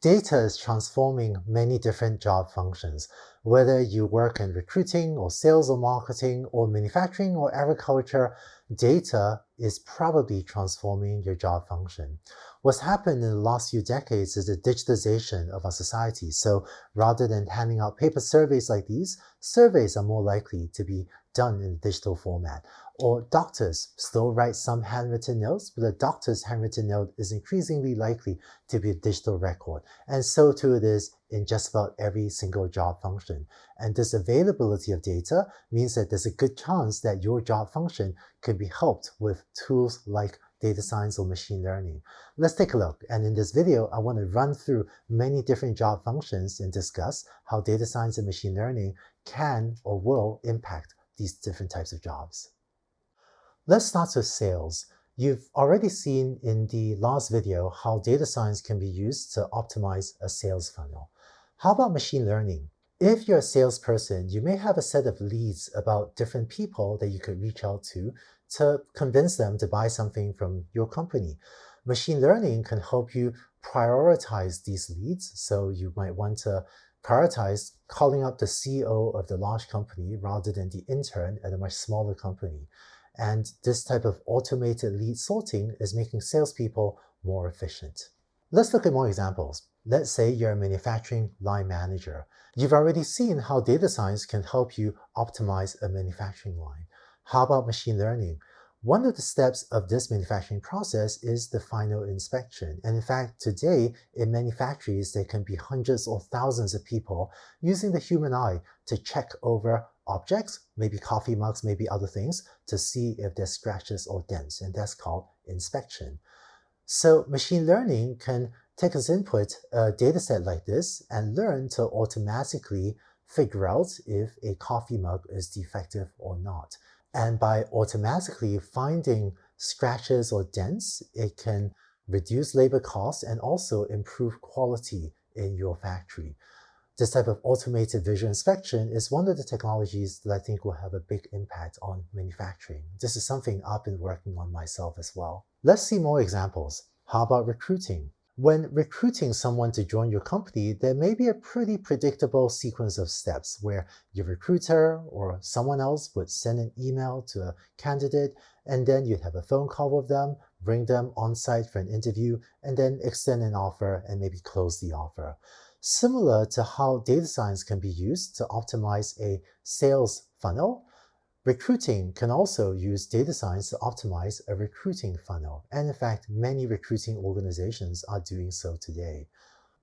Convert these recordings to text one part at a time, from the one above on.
Data is transforming many different job functions. Whether you work in recruiting or sales or marketing or manufacturing or agriculture, data is probably transforming your job function. What's happened in the last few decades is the digitalization of our society. So rather than handing out paper surveys like these, surveys are more likely to be done in a digital format. Or doctors still write some handwritten notes, but a doctor's handwritten note is increasingly likely to be a digital record. And so too it is in just about every single job function. And this availability of data means that there's a good chance that your job function could be helped with tools like data science or machine learning. Let's take a look. And in this video, I want to run through many different job functions and discuss how data science and machine learning can or will impact these different types of jobs. Let's start with sales. You've already seen in the last video how data science can be used to optimize a sales funnel. How about machine learning? If you're a salesperson, you may have a set of leads about different people that you could reach out to convince them to buy something from your company. Machine learning can help you prioritize these leads. So you might want to prioritize calling up the CEO of the large company rather than the intern at a much smaller company. And this type of automated lead sorting is making salespeople more efficient. Let's look at more examples. Let's say you're a manufacturing line manager. You've already seen how data science can help you optimize a manufacturing line. How about machine learning? One of the steps of this manufacturing process is the final inspection. And in fact, today in many factories, there can be hundreds or thousands of people using the human eye to check over objects, maybe coffee mugs, maybe other things, to see if there's scratches or dents, and that's called inspection. So machine learning can take as input a data set like this and learn to automatically figure out if a coffee mug is defective or not. And by automatically finding scratches or dents, it can reduce labor costs and also improve quality in your factory. This type of automated visual inspection is one of the technologies that I think will have a big impact on manufacturing. This is something I've been working on myself as well. Let's see more examples. How about recruiting? When recruiting someone to join your company, there may be a pretty predictable sequence of steps where your recruiter or someone else would send an email to a candidate, and then you'd have a phone call with them, bring them on site for an interview, and then extend an offer and maybe close the offer. Similar to how data science can be used to optimize a sales funnel, recruiting can also use data science to optimize a recruiting funnel. And in fact, many recruiting organizations are doing so today.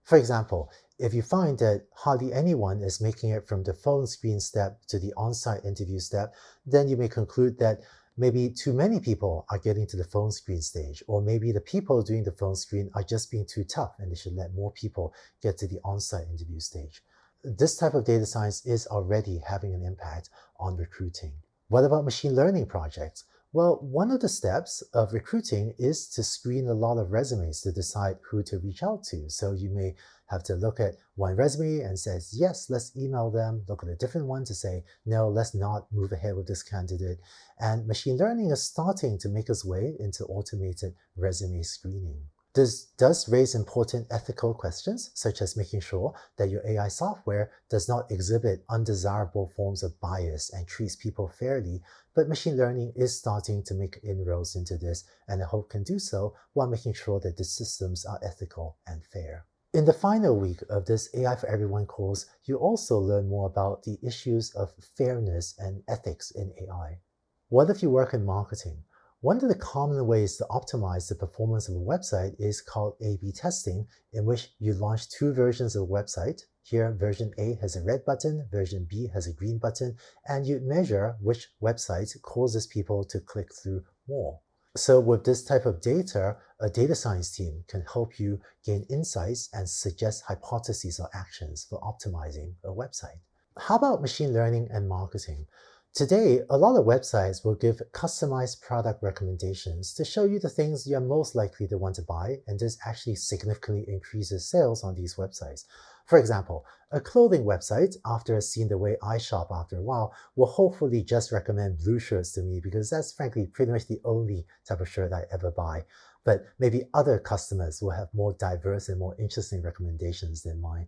For example, if you find that hardly anyone is making it from the phone screen step to the on-site interview step, then you may conclude that maybe too many people are getting to the phone screen stage, or maybe the people doing the phone screen are just being too tough and they should let more people get to the on-site interview stage. This type of data science is already having an impact on recruiting. What about machine learning projects? Well, one of the steps of recruiting is to screen a lot of resumes to decide who to reach out to. So you may have to look at one resume and says, yes, let's email them, look at a different one to say, no, let's not move ahead with this candidate. And machine learning is starting to make its way into automated resume screening. This does raise important ethical questions, such as making sure that your AI software does not exhibit undesirable forms of bias and treats people fairly, but machine learning is starting to make inroads into this, and I hope can do so while making sure that the systems are ethical and fair. In the final week of this AI for Everyone course, you also learn more about the issues of fairness and ethics in AI. What if you work in marketing? One of the common ways to optimize the performance of a website is called A/B testing, in which you launch two versions of a website. Here, version A has a red button, version B has a green button, and you measure which website causes people to click through more. So with this type of data, a data science team can help you gain insights and suggest hypotheses or actions for optimizing a website. How about machine learning and marketing? Today, a lot of websites will give customized product recommendations to show you the things you're most likely to want to buy, and this actually significantly increases sales on these websites. For example, a clothing website, after seeing the way I shop after a while, will hopefully just recommend blue shirts to me because that's frankly pretty much the only type of shirt I ever buy. but maybe other customers will have more diverse and more interesting recommendations than mine.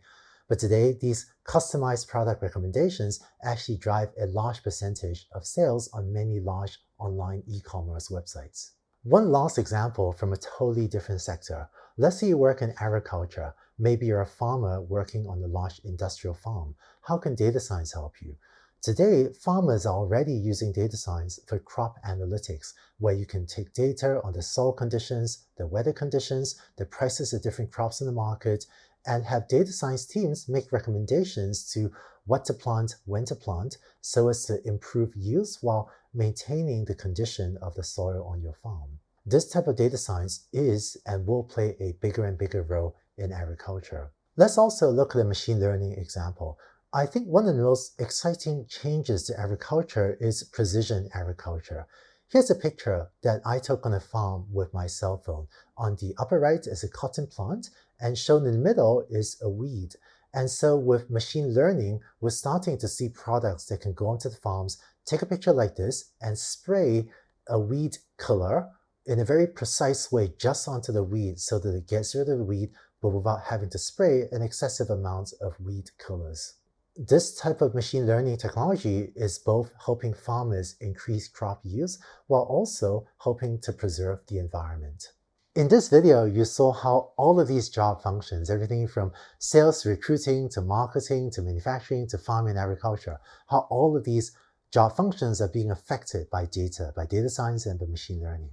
But today, these customized product recommendations actually drive a large percentage of sales on many large online e-commerce websites. One last example from a totally different sector. Let's say you work in agriculture. Maybe you're a farmer working on a large industrial farm. How can data science help you? Today, farmers are already using data science for crop analytics, where you can take data on the soil conditions, the weather conditions, the prices of different crops in the market, and have data science teams make recommendations to what to plant, when to plant, so as to improve yields while maintaining the condition of the soil on your farm. This type of data science is and will play a bigger and bigger role in agriculture. Let's also look at a machine learning example. I think one of the most exciting changes to agriculture is precision agriculture. Here's a picture that I took on a farm with my cell phone. On the upper right is a cotton plant, and shown in the middle is a weed. And so with machine learning, we're starting to see products that can go onto the farms, take a picture like this, and spray a weed killer in a very precise way just onto the weed so that it gets rid of the weed, but without having to spray an excessive amount of weed killers. This type of machine learning technology is both helping farmers increase crop yields while also helping to preserve the environment. In this video, you saw how all of these job functions, everything from sales, recruiting, to marketing, to manufacturing, to farming and agriculture, how all of these job functions are being affected by data science and by machine learning.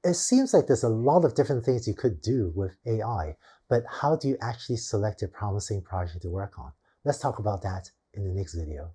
It seems like there's a lot of different things you could do with AI, but how do you actually select a promising project to work on? Let's talk about that in the next video.